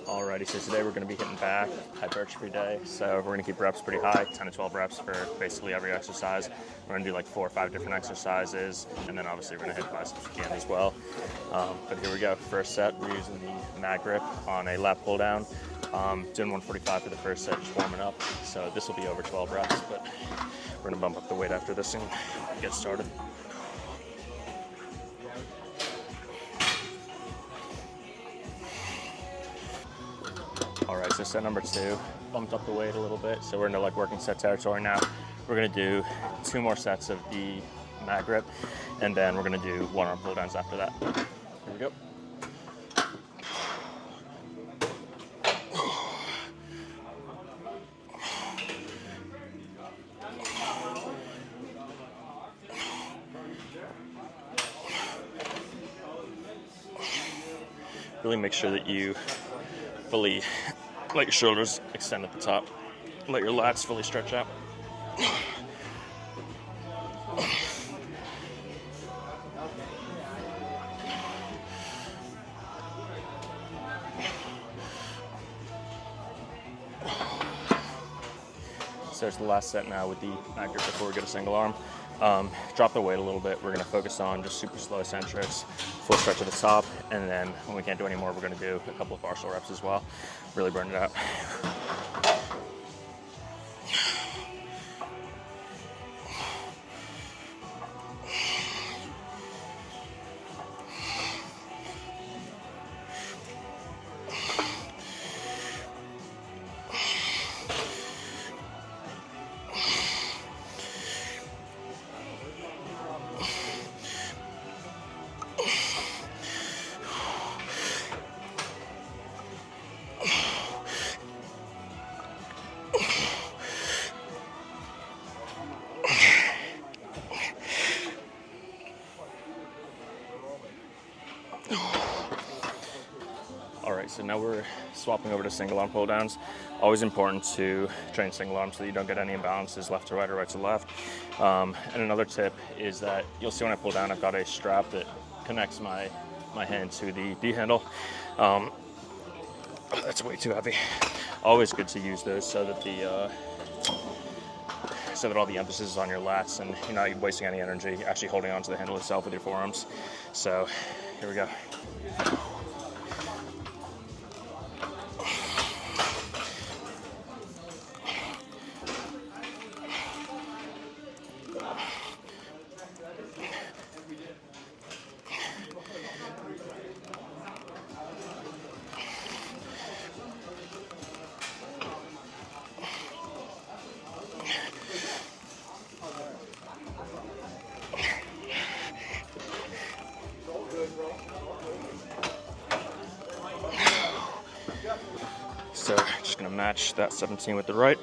Alrighty, so today we're going to be hitting back, hypertrophy day. So we're going to keep reps pretty high, 10 to 12 reps for basically every exercise. We're going to do like 4 or 5 different exercises, and then obviously we're going to hit biceps again as well. But here we go. First set, we're using the mag grip on a lat pull down. Doing 145 for the first set, just warming up. So this will be over 12 reps, but we're going to bump up the weight after this and get started. Alright, so set number 2, bumped up the weight a little bit, so we're into like working set territory now. We're going to do 2 more sets of the mag grip, and then we're going to do 1 arm pull downs after that. Here we go. Really make sure that you fully let your shoulders extend at the top. Let your lats fully stretch out. So there's the last set now with the mag grip before we get a single arm. Drop the weight a little bit. We're going to focus on just super slow eccentrics, full stretch at the top, and then when we can't do any more, we're going to do a couple of partial reps as well. Really burn it out. Alright, so now we're swapping over to single arm pull downs. Always important to train single arm so that you don't get any imbalances left to right or right to left. And another tip is that you'll see when I pull down, I've got a strap that connects my hand to the D handle. That's way too heavy. Always good to use those so that all the emphasis is on your lats and you're not wasting any energy actually holding onto the handle itself with your forearms. So here we go. So just gonna match that 17 with the right.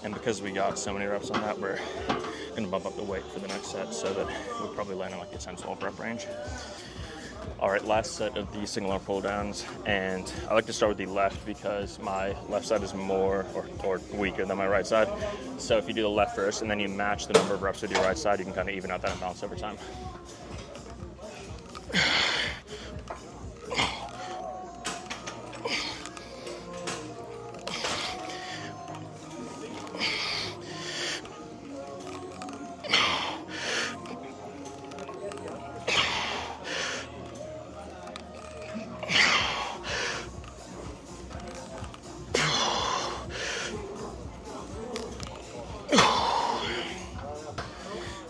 And because we got so many reps on that, we're going to bump up the weight for the next set so that we'll probably land in like the 10-12 rep range. All right, last set of the single arm pull downs, and I like to start with the left because my left side is more or weaker than my right side. So if you do the left first and then you match the number of reps with your right side, you can kind of even out that imbalance over time.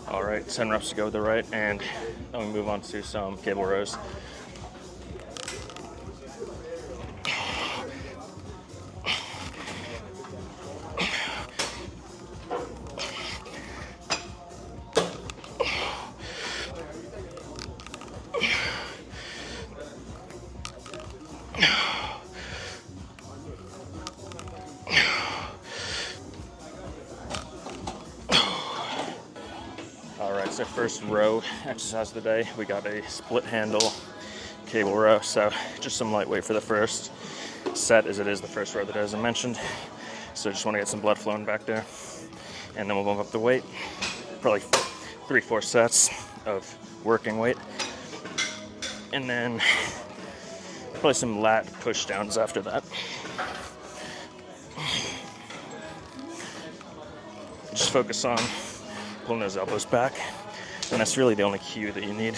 All right, 10 reps to go with the right, and then we move on to some cable rows. our first row exercise of the day. We got a split handle cable row, so just some lightweight for the first set, as it is the first row that as I mentioned. So just want to get some blood flowing back there, and then we'll bump up the weight. Probably 3-4 sets of working weight, and then probably some lat pushdowns after that. Just focus on pulling those elbows back, and that's really the only cue that you need.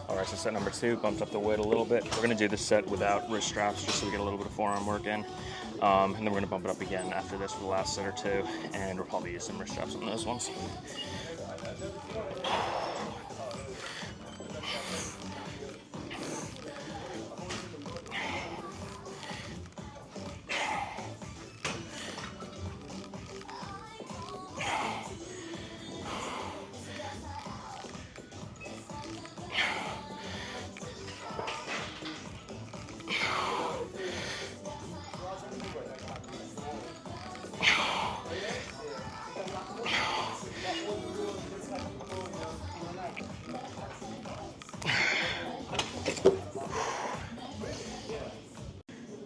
Alright, so set number 2, bumped up the weight a little bit. We're going to do this set without wrist straps just so we get a little bit of forearm work in. And then we're going to bump it up again after this for the last set or 2, and we'll probably use some wrist straps on those ones.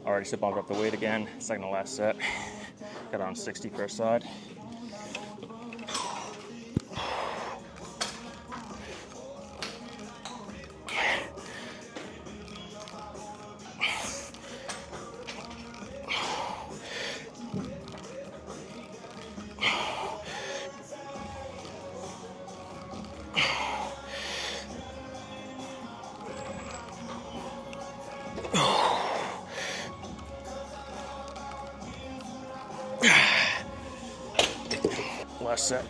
Alright, so bumped up the weight again, second to last set. Got on 60 per side. Last set.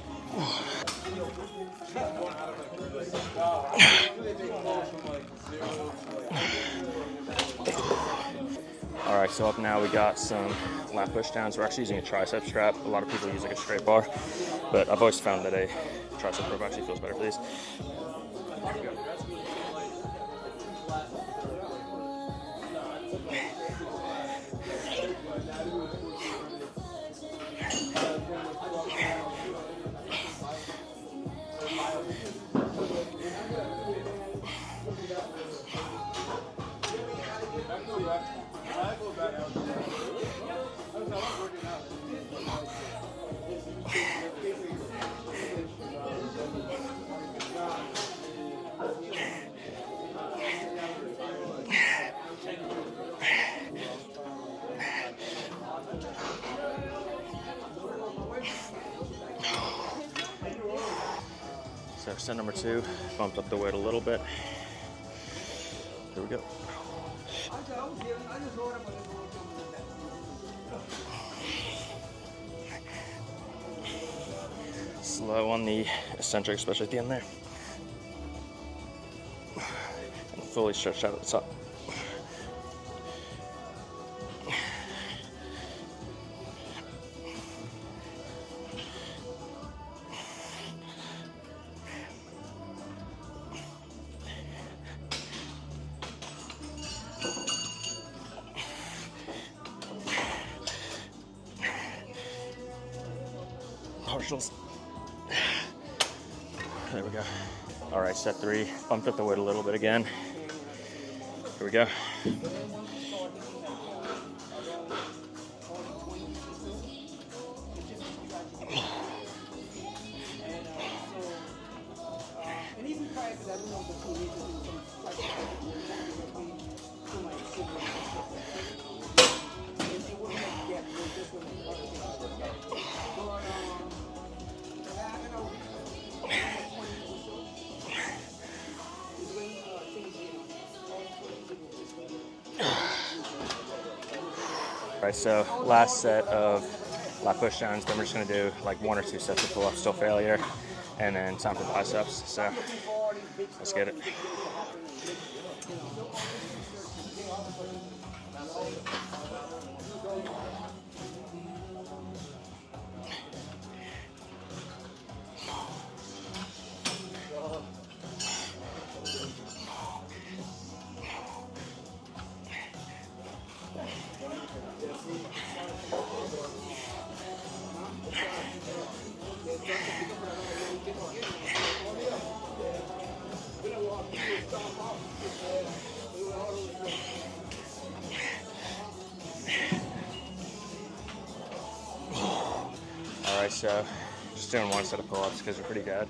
Alright, so up now we got some lat pushdowns. We're actually using a tricep strap. A lot of people use like a straight bar, but I've always found that a tricep rope actually feels better for these. So set number 2, bumped up the weight a little bit. Here we go. Slow on the eccentric, especially at the end there. And fully stretched out at the top. Partials. There we go. All right, set 3, bumped up the weight a little bit again. Here we go. Right, so last set of lat pushdowns, then we're just going to do like 1 or 2 sets of pull-ups till failure, and then time for biceps. So let's get it. All right, so just doing one set of pull-ups because we're pretty good.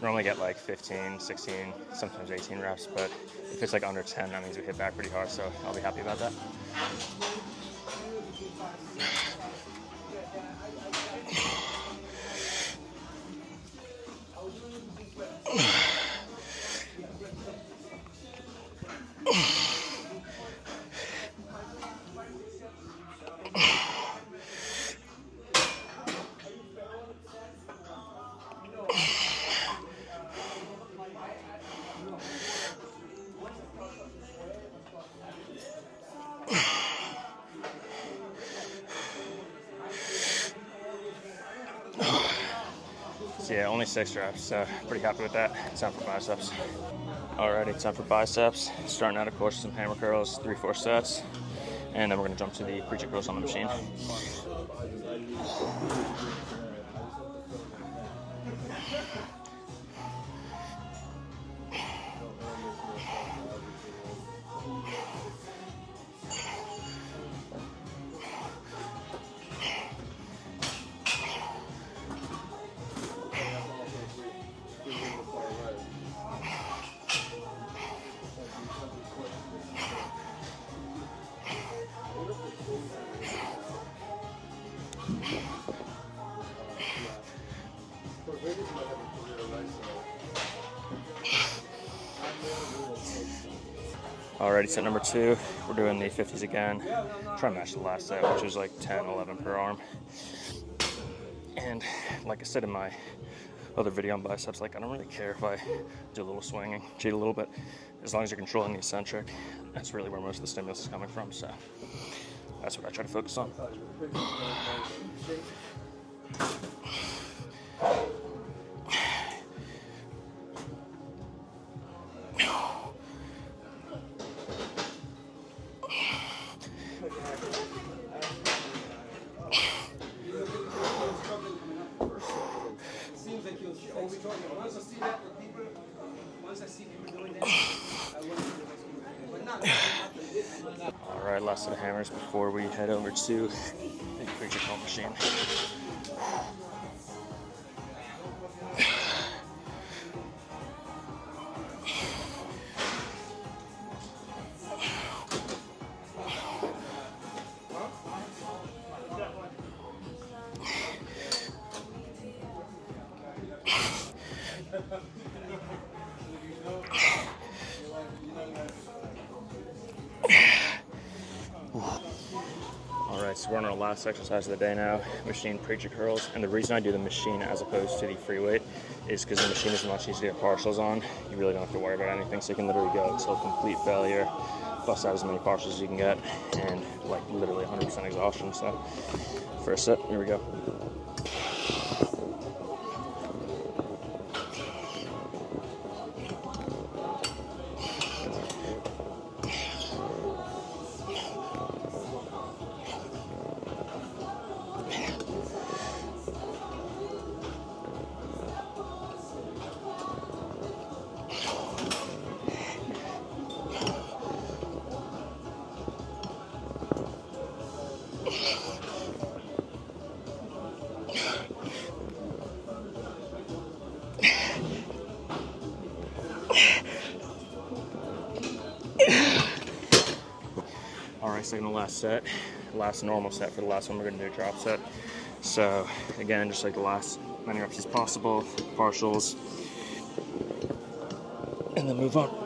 Normally get like 15, 16, sometimes 18 reps, but if it's like under 10, that means we hit back pretty hard, so I'll be happy about that. So yeah, only 6 reps, so pretty happy with that. Time for biceps. Alrighty, time for biceps. Starting out, of course, some hammer curls, 3-4 sets, and then we're gonna jump to the preacher curls on the machine. Alrighty, set number 2, we're doing the 50s again. Try to match the last set, which was like 10, 11 per arm. And like I said in my other video on biceps, like I don't really care if I do a little swinging, cheat a little bit, as long as you're controlling the eccentric. That's really where most of the stimulus is coming from, so that's what I try to focus on. Alright, last set of hammers before we head over to the preacher curl machine. Alright, so we're on our last exercise of the day now, machine preacher curls, and the reason I do the machine as opposed to the free weight is because the machine is much easier to get partials on. You really don't have to worry about anything, so you can literally go until complete failure, bust out as many partials as you can get, and like literally 100% exhaustion. So first set, here we go. Alright, second to last set, last normal set. For the last one, we're going to do a drop set. So again, just like the last many reps as possible, partials, and then move on.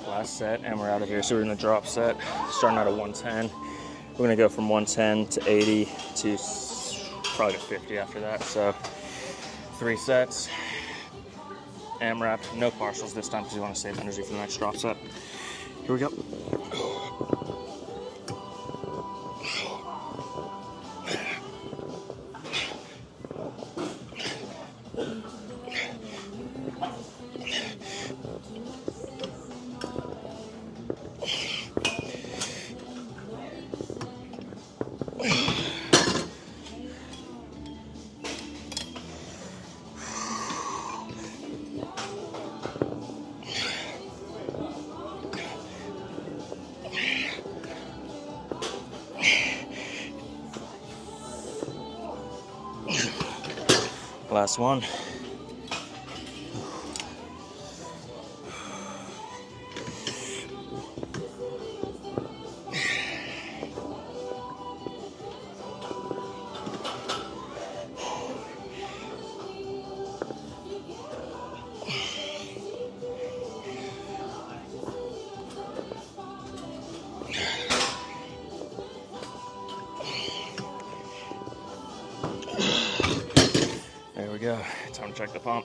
Last set, and we're out of here. So we're in the drop set, starting out at 110. We're going to go from 110 to 80 to probably to 50 after that. So 3 sets, AMRAP, no partials this time because we want to save energy for the next drop set. Here we go. Last one. There we go. Time to check the pump.